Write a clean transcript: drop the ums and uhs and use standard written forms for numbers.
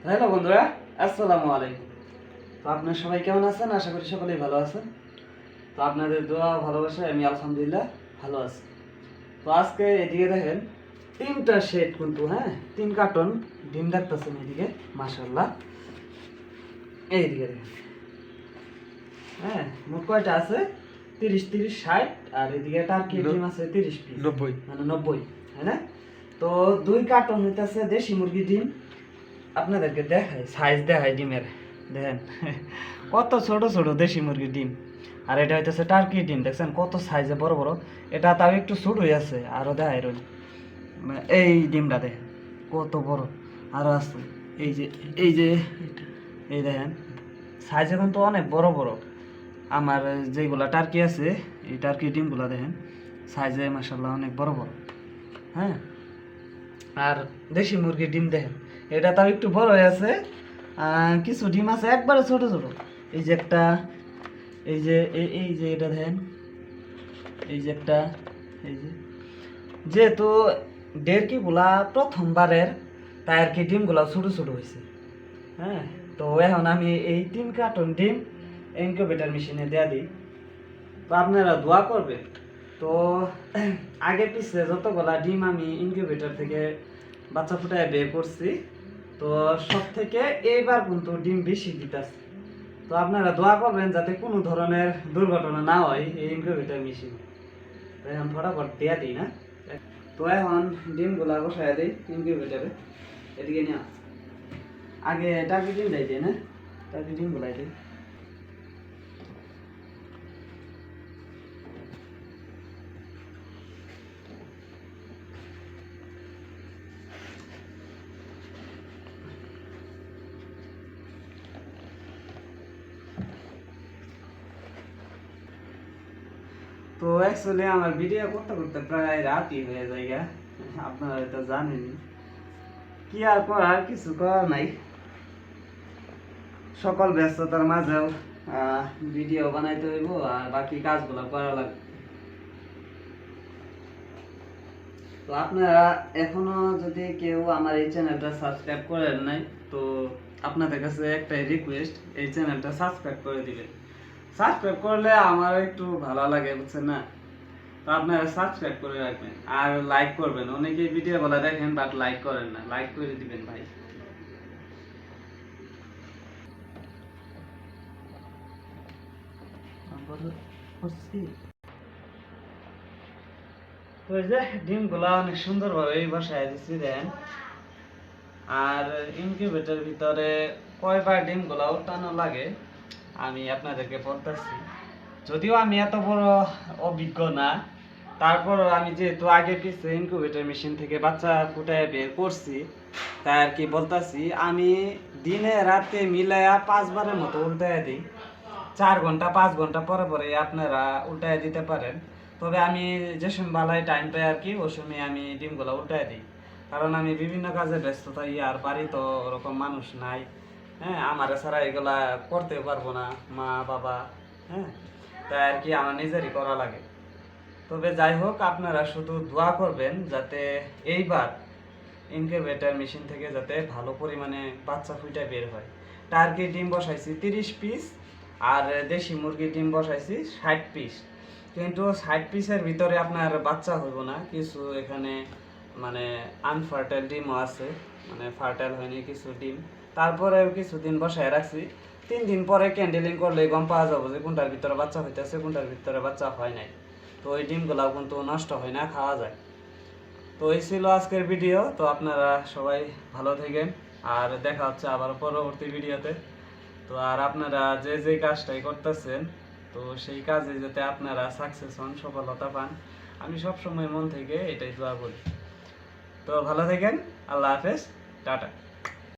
Hello বন্ধুরা, আসসালামু আলাইকুম। তো আপনারা সবাই কেমন আছেন? আশা করি সকলেই ভালো আছেন। তো আপনাদের দোয়া ভালোবাসায় আমি আলহামদুলিল্লাহ ভালো আছি। তো আজকে এদিকে দেখেন তিনটা শেড কিন্তু, হ্যাঁ, 3 কার্টন ডিম দেখতেছেন এদিকে, মাশাআল্লাহ। এইদিকে দেখেন, হ্যাঁ, মোট কয়টা আছে? 30, 30, 60। আর এদিকে টার্কি ডিম আছে 30 পিস, 90 মানে 90, হ্যাঁ না? তো 2 কার্টন হইতেছে দেশি মুরগি ডিম। আপনাদেরকে দেখাই, সাইজ দেখাই ডিমের, দেখেন কত ছোট ছোট দেশি মুরগির ডিম। আর এটা হইতেছে টার্কি ডিম, দেখছেন কত সাইজে বড় বড়। এটা তাও একটু ছোট হয়ে আছে, আরো দেখাই রইল। এই ডিমটা দেখেন কত বড়, আরো আছে। এই যে এই যে এই দেখেন সাইজে কিন্তু অনেক বড় বড়। আমার যেগুলা টার্কি আছে, এই টার্কি ডিমগুলা দেখেন সাইজে মাশাআল্লাহ অনেক বড় বড়, হ্যাঁ। আর দেশি মুরগির ডিম দেখেন, এটা তাও একটু বড় হয়ে আছে। কিছু ডিম আছে একবারে ছোট ছোট। এই যে একটা, এই যে এই যে এটা দেখেন, এই যে একটা, এই যে, যেহেতু ডেরকিগুলা প্রথমবারের, তাই আর কি ডিমগুলা ছোট ছোট হয়েছে, হ্যাঁ। তো এখন আমি এই 3 কার্টন ডিম ইনকিউবেটর মেশিনে দেয়া দিই। তো আপনারা দোয়া করবেন। তো আগে পিছে যতগুলা ডিম আমি ইনকিউবেটর থেকে বাচ্চা ফুটায় বের করছি, তো সব থেকে এইবার কিন্তু ডিম বেশি দিতেছে। তো আপনারা দোয়া করবেন যাতে কোনো ধরনের দুর্ঘটনা না হয় এই ইনকিউবেটর মেশিন। তো এখন ফটাফট দেয়া দিই না। তো এখন ডিমগুলা বসায় দিই ইনকিউবেটরে। এদিকে নিয়ে আগে টার্কি ডিম দিই না, টার্কি ডিম গুলাই দিই। তো অ্যাকচুয়ালি আমার ভিডিও করতে করতে প্রায় রাতই হয়ে যায়, আপনারা তো জানেনই। কি আর করার, কিছু করার নাই। সকল ব্যস্ততার মাঝেও ভিডিও বানাইতে হইব আর বাকি কাজগুলো করা লাগবে। তো আপনারা এখনো যদি কেউ আমার এই চ্যানেলটা সাবস্ক্রাইব করেন নাই, তো আপনাদের কাছে একটাই রিকোয়েস্ট, এই চ্যানেলটা সাবস্ক্রাইব করে দিবেন। সাবস্ক্রাইব করলে আমার একটু ভালো লাগে, বুঝছেন না? তো আপনারা সাবস্ক্রাইব করে রাখবেন আর লাইক করবেন। অনেকেই ভিডিও বলা দেখেন বাট লাইক করেন না, লাইক করে দিবেন ভাই। তো এই যে ডিমগুলা অনেক সুন্দরভাবে এই বাসায় দিচ্ছি দেন। আর ইনকিউবেটর ভিতরে কয়বার ডিমগুলা উঠানো লাগে আমি আপনাদেরকে বলতেছি। যদিও আমি এত বড় অভিজ্ঞ না, তারপরও আমি যেহেতু আগে পিছে ইনকিউবেটর মেশিন থেকে বাচ্চা ফুটায় বের করছি, তাই আর কি বলতাছি। আমি দিনে রাতে মিলাইয়া 5বারের মতো উল্টায় দিই। 4 ঘন্টা 5 ঘন্টা পরে পরে আপনারা উল্টায় দিতে পারেন। তবে আমি যে সময় বালাই টাইম পাই আর কি, ওই সময় আমি ডিমগুলো উল্টায় দিই। কারণ আমি বিভিন্ন কাজে ব্যস্ত থাকি আর বাড়ি তো ওরকম মানুষ নাই, হ্যাঁ। আমার ছাড়া এগুলা করতে পারবো না, মা বাবা, হ্যাঁ। তাই আর কি আমার নিজেরই করা লাগে। তবে যাই হোক, আপনারা শুধু দোয়া করবেন যাতে এইবার ইনকিউবেটর মেশিন থেকে যাতে ভালো পরিমাণে বাচ্চা ফুটে বের হয়। টার্কি ডিম বসাইছি 30 পিস, আর দেশি মুরগির ডিম বসাইছি 60 পিস। কিন্তু 60 পিসের ভিতরে আপনার বাচ্চা হইব না, কিছু এখানে মানে আনফার্টাইল ডিমও আছে, মানে ফার্টাইল হয়নি কিছু ডিম। তারপরে কিছুদিন বসায় রাখছি, 3 দিন পরে ক্যান্ডেলিং করলে গম পাওয়া যাবো যে কোনটার ভিতরে বাচ্চা হইতেছে কোনটার ভিতরে বাচ্চা হয় নাই। তো ওই ডিমগুলাও কিন্তু নষ্ট হয় না, খাওয়া যায়। তো এই ছিল আজকের ভিডিও। তো আপনারা সবাই ভালো থাকেন আর দেখা হচ্ছে আবার পরবর্তী ভিডিওতে। তো আর আপনারা যে যে কাজটাই করতেছেন, তো সেই কাজে যাতে আপনারা সাকসেস হন, সফলতা পান, আমি সব সময় মন থেকে এটাই দোয়া করি। তো ভালো থাকেন, আল্লাহ হাফেজ, টাটা।